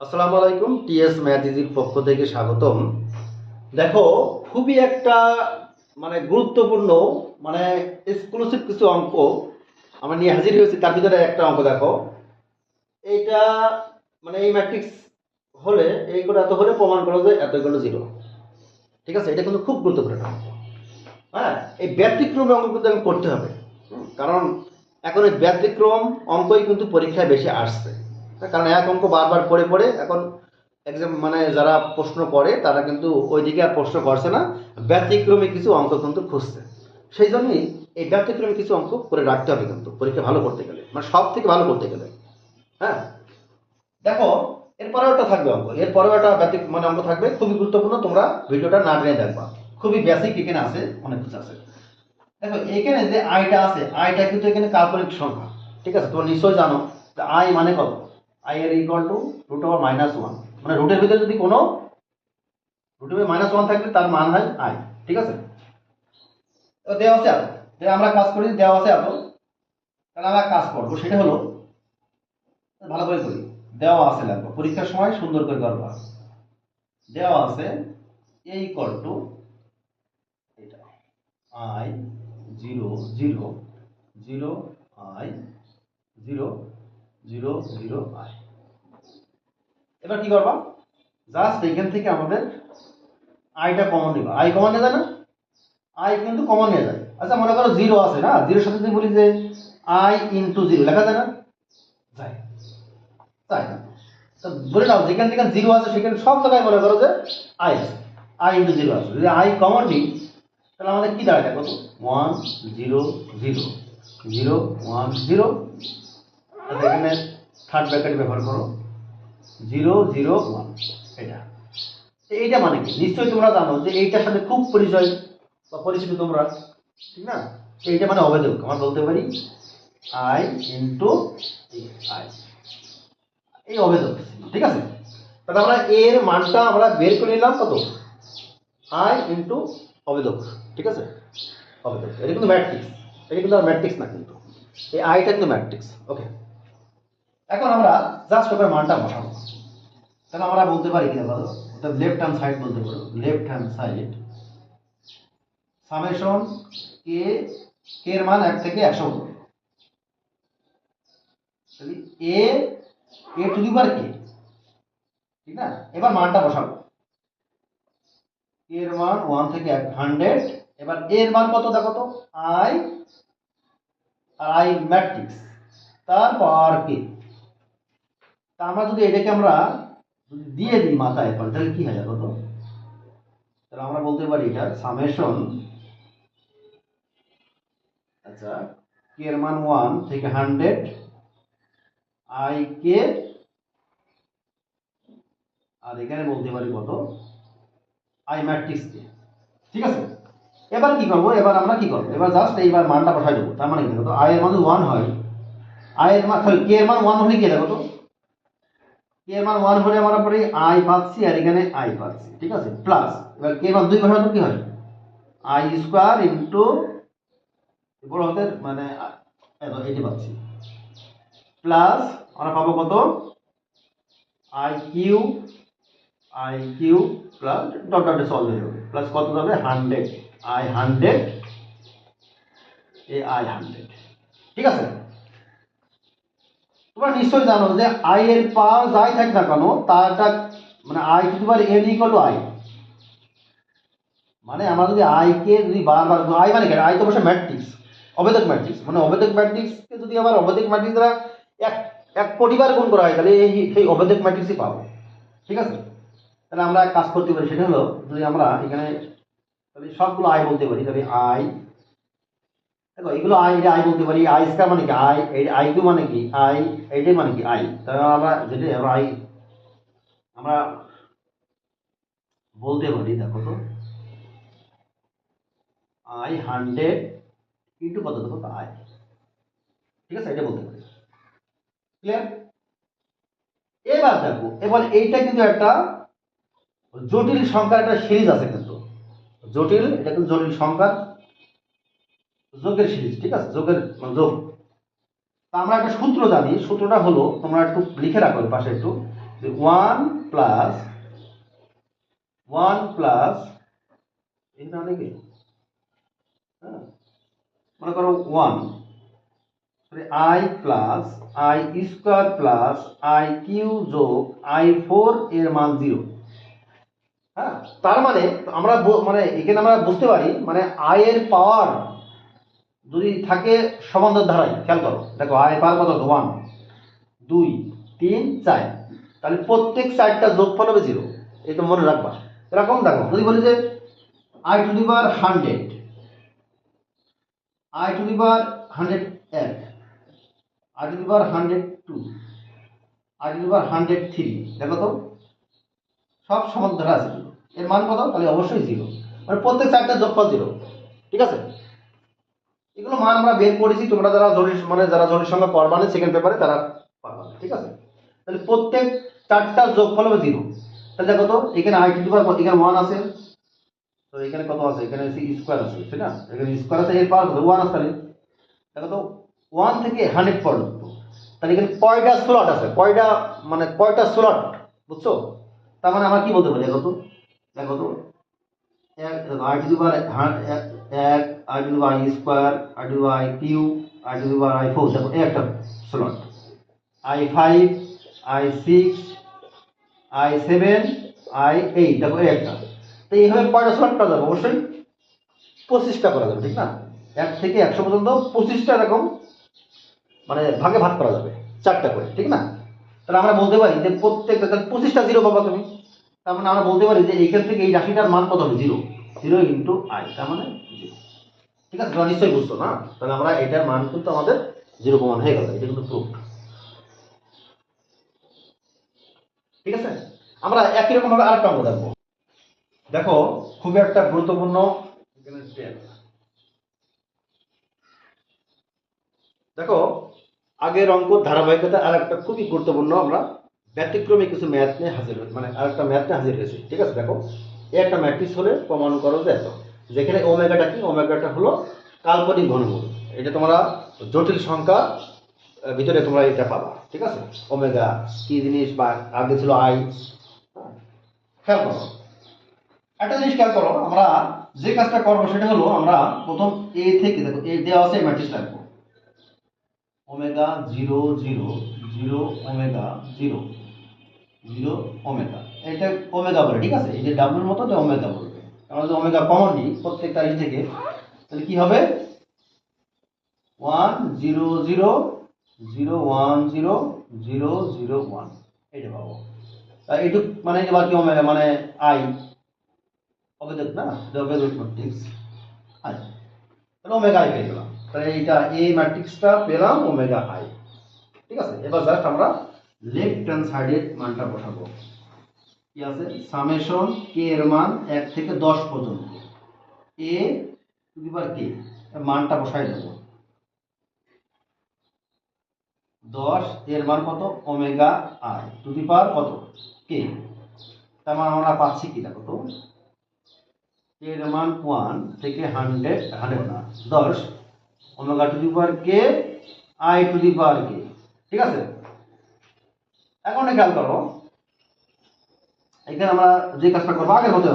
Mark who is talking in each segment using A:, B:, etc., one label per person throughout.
A: আসসালামু আলাইকুম, T S math ইজির পক্ষ থেকে স্বাগতম। দেখো, খুবই একটা গুরুত্বপূর্ণ মানে এক্সক্লুসিভ কিছু অঙ্ক আমরা নিয়ে হাজির হয়েছি। তার ভিতরে একটা অঙ্ক দেখো, এইটা এই ম্যাট্রিক্স হলে এই করে এত হলে প্রমাণ করো যে এত ইকুয়াল টু জিরো। ঠিক আছে, এটা কিন্তু খুব গুরুত্বপূর্ণ একটা অঙ্ক। হ্যাঁ, এই ব্যতিক্রমী অঙ্ক কিন্তু আমি করতে হবে। কারণ এখন এই ব্যতিক্রম অঙ্কই কিন্তু পরীক্ষায় বেশি আসছে। কারণ এক অঙ্ক বারবার পড়ে পড়ে এখন এক্সাম যারা প্রশ্ন করে তারা কিন্তু ওইদিকে আর প্রশ্ন করছে না, ব্যতিক্রমী কিছু অঙ্ক কিন্তু খুঁজছে। সেই জন্যই এই ব্যতিক্রমী কিছু অঙ্ক করে রাখতে হবে কিন্তু পরীক্ষা ভালো করতে গেলে, সব থেকে ভালো করতে গেলে। হ্যাঁ, দেখো, এরপরেও একটা থাকবে অঙ্ক, এরপরেও একটা অঙ্ক থাকবে, খুবই গুরুত্বপূর্ণ। তোমরা ভিডিওটা না টেনে দেখবা, খুবই বেসিক। এখানে আছে অনেক কিছু আছে। দেখো, এখানে যে আইটা আছে, আইটা কিন্তু এখানে কাল্পনিক সংখ্যা। ঠিক আছে, তোমরা নিশ্চয়ই জানো আই মানে কত। আই এর ইকুয়াল টু রুট ওভার -1, মানে রুটের ভিতরে যদি কোনো রুটের -1 থাকলে তার মান হয় আই। ঠিক আছে, তো দেওয়া আছে এত, আমরা কাজ করি, দেওয়া আছে এত, তাহলে আমরা কাজ করবো সেটা হলো, ভালো করে করি। দেওয়া আছে, লাগবে পরীক্ষার সময় সুন্দর করে করবা। দেওয়া আছে এ ইকুয়াল টু এটা আই 0 0 0 আই 0 0 0 আই। এবার কি করবা, জাস্ট এখান থেকে আমাদের আইটা কমন নিবা। আই কমন নিয়ে যায় না, আই কিন্তু কমন নিয়ে যায়। আচ্ছা, মনে করো জিরো আছে না, জিরোর সাথে যদি বলি যে আই ইন্টু জিরো, লেখা যায় না? যায়, তাই না? তো বলে নাও, যেখানে যেখানে জিরো আছে সেখানে সব জায়গায় মনে করো যে আই আছে, আই ইন্টু জিরো আছে। যদি আই কমন নিই তাহলে আমাদের কি দাঁড়ায় কত, 1 0 0 0 1 0। আচ্ছা, এখানে থার্ড ব্র্যাকেট ব্যবহার করো, 0 0 1। এটা এইটা মানে কি, নিশ্চয়ই তোমরা জানো যে এইটার সাথে খুব পরিচয় বা পরিচিত তোমরা, ঠিক না? এইটা মানে অবেদক, আমরা বলতে পারি আই ইন্টু আই, এই অবেদক। ঠিক আছে, তাহলে আমরা এর মানটা আমরা বের করে নিলাম কত, আই ইন্টু অবেদক। ঠিক আছে, অবেদক, এটা কিন্তু ম্যাট্রিক্স, এটা কিন্তু আর ম্যাট্রিক্স না, কিন্তু এই আইটা কিন্তু ম্যাট্রিক্স। ওকে, এখন আমরা জাস্ট ওপরে মানটা বসাবো। তাহলে আমরা বলতে পারি কি, বলো, এটা লেফট হ্যান্ড সাইড বলতে পারো, লেফট হ্যান্ড সাইড সামেশন কে, কে এর মান 1 থেকে 100 পর্যন্ত। তাহলে এ এ টু দি পাওয়ার কে, ঠিক না? এবার মানটা বসাবো, এর মান 1 থেকে 100। এবার এর মান কত দেখো তো, আই, আর আই ম্যাট্রিক্স, তার পাওয়ার কে। তা আমরা যদি এটাকে আমরা যদি দিয়ে দিই মাথায় পর, তাহলে কি হয় দেখো তো। তাহলে আমরা বলতে পারি এটা সামেশন, আচ্ছা, কে এর মান 1 থেকে 100 আই কে, আর এখানে বলতে পারি কত, আই ম্যাট্রিক্স কে। ঠিক আছে, এবার কি করবো, এবার আমরা কি করবো, এবার জাস্ট এইবার মানটা বসাই দেবো। তার মানে কি দেখো তো, আই এর মান 1 হয়, আই এর মান কে এর মান 1 হলে কি দেখো তো, কে এর মান 1 হলে আমরা পরে আই পাচ্ছি, আর এখানে আই পাচ্ছি। ঠিক আছে, প্লাস এবার কে এর মান 2 বসালে তো কি হয়, আই স্কয়ার ইনটু বড় হাতের এইটা পাচ্ছি, প্লাস আমরা পাবো কত, i cube, i cube plus dot ডটে সলভ হয়ে যাবে, প্লাস কত যাবে 100, আই 100 এ আই 100। ঠিক আছে, তোমরা নিশ্চয়ই জানো যে আই এর পাওয়ার যাই থাক না কেন, তারটা I to the power N equal to I. মানে আমরা যদি আই কে যদি বারবার, আই মানে কি, আই তো অবশ্যই ম্যাট্রিক্স, অবেদক ম্যাট্রিক্স, অবেদক ম্যাট্রিক্সকে যদি আবার অবেদক ম্যাট্রিক্স দ্বারা এক এক কোটি বার গুণ করা হয়, তাহলে এই অবেদক ম্যাট্রিক্সই পাবো। ঠিক আছে, তাহলে আমরা এক কাজ করতে পারি, সেটা হলো যদি আমরা এখানে তাহলে সবগুলো আই বলতে পারি, তাহলে আই, দেখো এগুলো আই, এটা আই বলতে পারি, আই স্কয়ার মানে কি আই, এই আই কিউ মানে কি আই, এইটাই মানে কি আই। তাহলে আমরা যেটা আই আমরা বলতে পারি, দেখো তো, আই 100 ইন্টু কত দেখো তো আই। ঠিক আছে, এটা বলতে পারি। ক্লিয়ার? এবার দেখো, এবার এইটা কিন্তু একটা জটিল সংখ্যার একটা সিরিজ আছে, কিন্তু জটিল, এটা কিন্তু জটিল সংখ্যার যোগের সিরিজ। ঠিক আছে, যোগের যোগ। তা আমরা একটা সূত্র জানি, সূত্রটা হলো, তোমরা একটু লিখে রাখো পাশে একটু, ওয়ান প্লাস এটা নাকি, হ্যাঁ মনে করো one i plus i square plus i cube যোগ আই ফোর এর মান 0। হ্যাঁ, তার মানে আমরা মানে এখানে আমরা বুঝতে পারি মানে আই এর পাওয়ার যদি থাকে সমান্তর ধারায়, খেয়াল করো দেখো আই এর পাওয়ার কত, 1 2 3 4, তাহলে প্রত্যেক 4টা যোগফল হবে 0। এটা মনে রাখবা। এরকম দেখো যদি বলি যে i to the power 100, i to the power 101, i to the power 102, i to the power 103, দেখো তো সব সমান্তর ধারা আছে, এর মান কত, তাহলে অবশ্যই 0, মানে প্রত্যেক 4টা যোগফল 0। ঠিক আছে, এগুলো মান আমরা বের করেছি, তোমরা যারা জটিল সংখ্যা পড়বা না সেকেন্ড পেপারে তারা পাবা। ঠিক আছে, তাহলে প্রত্যেক 4টা যোগফল হবে 0। তাহলে দেখো তো এখানে আই টু দি পাওয়ার এখানে 1 আছে, তো এখানে কত আছে, এখানে স্কোয়ার আছে, ঠিক না, এখানে স্কোয়ার আছে, এর পাওয়ার কত 1 আছে। তাহলে দেখো তো 1 থেকে 100 পর্যন্ত, তাহলে এখানে কয়টা স্লট আছে, কয়টা স্লট, বুঝছো? তার মানে আমরা কি বলতে পারি, দেখো তো i to the power 1, i to the power i square, i to the power i cube, i to the power i four, দেখো এই একটা slot, i five, i six, i seven, i eight, দেখো এই একটা। তো এইভাবে কয়টা slot করা যাবে, অবশ্যই 25টা করা যাবে, ঠিক না, 1 থেকে 100 পর্যন্ত 25টা এরকম মানে ভাগে ভাগ করা যাবে 4টা করে, ঠিক না। তাহলে আমরা বলতে পারি যে প্রত্যেকটা 25টা 0 পাবা তুমি, তার মানে আমরা বলতে পারি যে এইখান থেকে এই রাশিটার মান কত হবে, 0 ইন্টু আই, তার মানে 0। ঠিক আছে, তোমরা নিশ্চয়ই বুঝছো না, তাহলে আমরা এটার মান কিন্তু আমাদের 0 প্রমাণ হয়ে গেল, এটা কিন্তু প্রুফ। ঠিক আছে, আমরা একই রকম ভাবে আরেকটা অঙ্ক দেখবো। দেখো খুবই একটা গুরুত্বপূর্ণ, দেখো আগের অঙ্ক ধারাবাহিকতা আর একটা খুবই গুরুত্বপূর্ণ, আমরা ব্যতিক্রমী কিছু ম্যাথ নিয়ে হাজির মানে আরেকটা ম্যাথ নিয়ে হাজির হয়েছি। ঠিক আছে, দেখো এই একটা ম্যাট্রিক্স হলে প্রমাণ করো যে এত, যেখানে ওমেগাটা কি, ওমেগাটা হলো কাল্পনিক ঘনমূল। এটা তোমরা জটিল সংখ্যা ভিতরে তোমরা এটা পাবা। ঠিক আছে, ওমেগা কি জিনিস, বা আগে ছিল আই। খেয়াল করো একটা জিনিস, খেয়াল করো আমরা যে কাজটা করবো সেটা হলো আমরা প্রথম এ থেকে, দেখো এ দেওয়া আছে ম্যাট্রিক্স রাখবো, ওমেগা 0 0 0 ওমেগা 0 0 ওমেগা, এটা ওমেগা বলে। ঠিক আছে, এই যে ডাব্লুর মতো যে ওমেগা বলবে, আমরা যদি ওমেগা কমন নিই প্রত্যেকটা ই থেকে, তাহলে কি হবে 1 0 0 0 1 0 0 0 1, এটা পাবো। এইটুক মানে এবার কি ওমেগা মানে আই, অবেদক না, অবেদক ম্যাট্রিক্স আই, তাহলে ওমেগা আই পেয়ে গেলাম। তাহলে এইটা এই ম্যাট্রিক্সটা পেলাম ওমেগা আই। ঠিক আছে, এবার জাস্ট আমরা লেফট হ্যান্ড সাইডের মানটা বসাবো। কি আছে, সামেশন কে এর মান 1 থেকে 10 পর্যন্ত, এ টু দি পাওয়ার কে এর মানটা বসাই দেব। 10 এর মান কত, ওমেগা আই টু দি পাওয়ার কত, কে। তার মানে আমরা পাচ্ছি কি, দেখো তো এর মান 1 থেকে 100 না 10 ওমেগা টু দি পাওয়ার কে আই টু দি পাওয়ার কে। ঠিক আছে, এখন খেয়াল করো এখানে আমরা যে কাজটা করবো আগের মতো,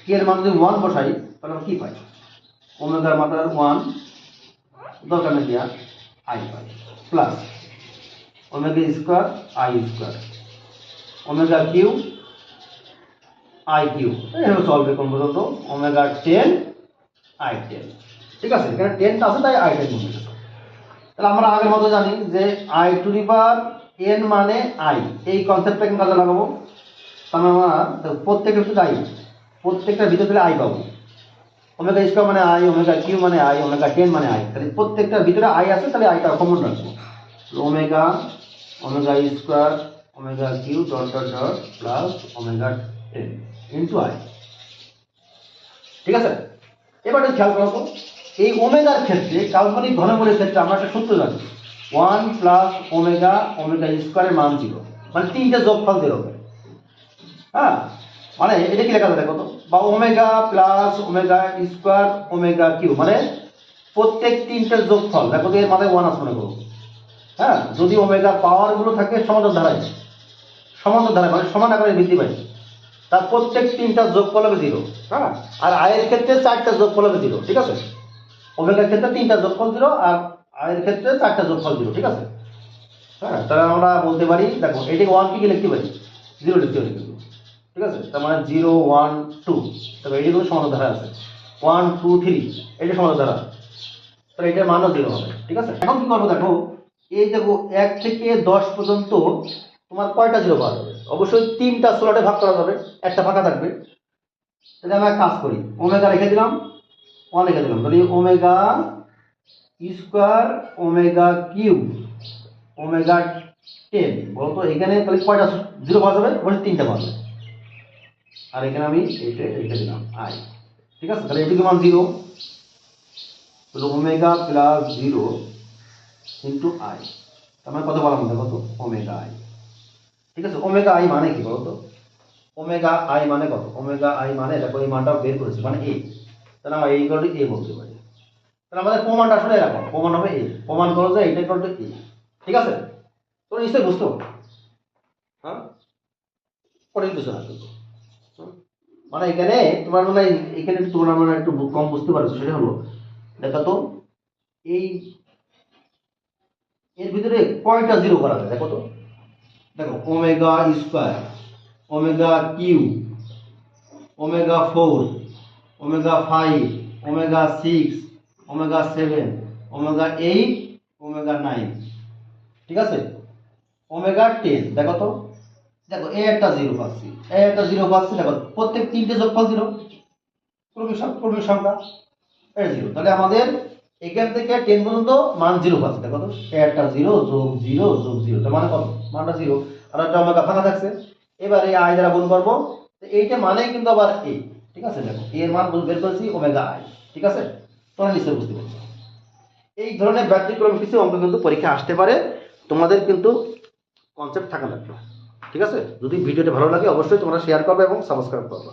A: কে এর মান যদি 1 বসাই তাহলে আমরা কি পাই, ওমেগার মান 1 দরকার নেই দেওয়া, i pi, plus omega square i square, omega cube i cube, এইভাবে চলবে কোন পর্যন্ত, ওমেগা 10 আই 10। ঠিক আছে, এখানে 10টা আছে তাই আই 10 বলে গেছে। তাহলে আমরা আগের মতো জানি যে i to the power N মানে আই, এই কনসেপ্টটা কিন্তু কাজে লাগাবো। তাহলে আমরা প্রত্যেকটা ভিতরে আই, প্রত্যেকটার ভিতরে দিলে আই পাবো, ওমেগা স্কোয়ার মানে আই, ওমেগা কিউ মানে আই, ওমেগা 10 মানে আই, তাহলে প্রত্যেকটার ভিতরে আই আছে, তাহলে আইটা কমন রাখবো, omega omega square omega cube dot dot dot plus omega 10 into i. ঠিক আছে, এবার খেয়াল করো এই ওমেগার ক্ষেত্রে, কাল্পনিক ঘনমূলের ক্ষেত্রে আমরা একটা সূত্র জানি, 1 প্লাস ওমেগা ওমেগা স্কোয়ারের মান 0, মানে 3টে যোগফল 0 হবে। হ্যাঁ, মানে এটা কি লেখা যায় কত, বা omega plus omega square omega cube, মানে প্রত্যেক 3টের যোগফল, দেখো এর মাথায় 1 আছে মনে করো। হ্যাঁ, যদি ওমেগার পাওয়ার গুলো থাকে সমান্তর ধারায়, সমান্তর ধারা মানে সমান আকারে বৃদ্ধি পায়, তার প্রত্যেক 3টা যোগফল হবে 0। হ্যাঁ, আর আয়ের ক্ষেত্রে 4টা যোগফল হবে 0। ঠিক আছে, ওমেগার ক্ষেত্রে 3টা যোগফল 0 আর আয়ের ক্ষেত্রে 4টা যোগফল 0। ঠিক আছে, হ্যাঁ, তাহলে আমরা বলতে পারি, দেখো এটাকে 1 কি লিখতে পারি, 0 লিখতে পারি কিন্তু। ঠিক আছে, তার মানে 0 1 2, তবে এটি কোনো সমান্তর ধারা আছে, 1 2 3 এটা সমান্তর ধারা, তাহলে এটার মানও 0 হবে। ঠিক আছে, এখন কি করবো দেখো, এই দেখো 1 থেকে 10 পর্যন্ত তোমার কয়টা 0 পাওয়া যাবে? অবশ্যই 3টা স্লটে ভাগ করা যাবে, একটা ফাঁকা থাকবে। তাহলে আমরা এক কাজ করি, ওমেগা রেখে দিলাম, 1 রেখে দিলাম, তাহলে omega square omega cube omega 10 বলতো এখানে তাহলে কয়টা 0 পাওয়া যাবে? অবশ্যই 3টা পাওয়া যাবে। আর এখানে আমি এইটা রেখে দিলাম আই। ঠিক আছে, তাহলে এটিকে মান 0, তাহলে ওমেগা প্লাস 0 ইন্টু আই, তার মানে কত বললাম দেখো তো, ওমেগা আই। ঠিক আছে, ওমেগা আই মানে কি বলতো, ওমেগা আই মানে কত? ওমেগা আই মানে দেখো এই মানটা বের করেছি মানে এ, তাহলে আমরা এই ইকুয়াল টু এ বলতে পারি। তাহলে আমাদের প্রমাণটা আসলে এরকম, প্রমাণ হবে এ, প্রমাণ করো যে এটা ইকুয়াল টু এ। ঠিক আছে, তোমরা নিশ্চয়ই বুঝতো, হ্যাঁ, কঠিন কিছু না কিন্তু। মানে এখানে তোমার মানে এখানে তোমরা মানে একটু কম বুঝতে পারছো, সেটা হলো দেখো তো এই এর ভিতরে কয়টা 0 করা যায় দেখো তো। দেখো omega square omega cube omega 4 omega 5 omega 6 omega 7 omega 8 omega 9। ঠিক আছে, ওমেগা 10 দেখো তো, দেখো এ একটা 0 পাচ্ছি, এ একটা 0 পাচ্ছি, দেখো প্রত্যেক 3টে যোগফল 0, ক্রমিক সংখ্যা এটা 0। তাহলে আমাদের এখান থেকে 10 পর্যন্ত মান 0 পাচ্ছি, দেখো তো এ একটা 0 যোগ 0 যোগ 0, তার মানে কত? মানটা 0, আর একটা ওমেগা ফাঁকা থাকছে। এবার এই আই দ্বারা গুণ করবো, তো এইটা মানেই কিন্তু আবার এই। ঠিক আছে, দেখো এর মান বের করেছি ওমেগা আই। ঠিক আছে, তোমরা নিশ্চয়ই বুঝতে পারছো। এই ধরনের ব্যতিক্রম কিছু অঙ্ক কিন্তু পরীক্ষা আসতে পারে, তোমাদের কিন্তু কনসেপ্ট থাকা লাগবে। ঠিক আছে, যদি ভিডিওটা ভালো লাগে অবশ্যই তোমরা শেয়ার করবে এবং সাবস্ক্রাইব করবে।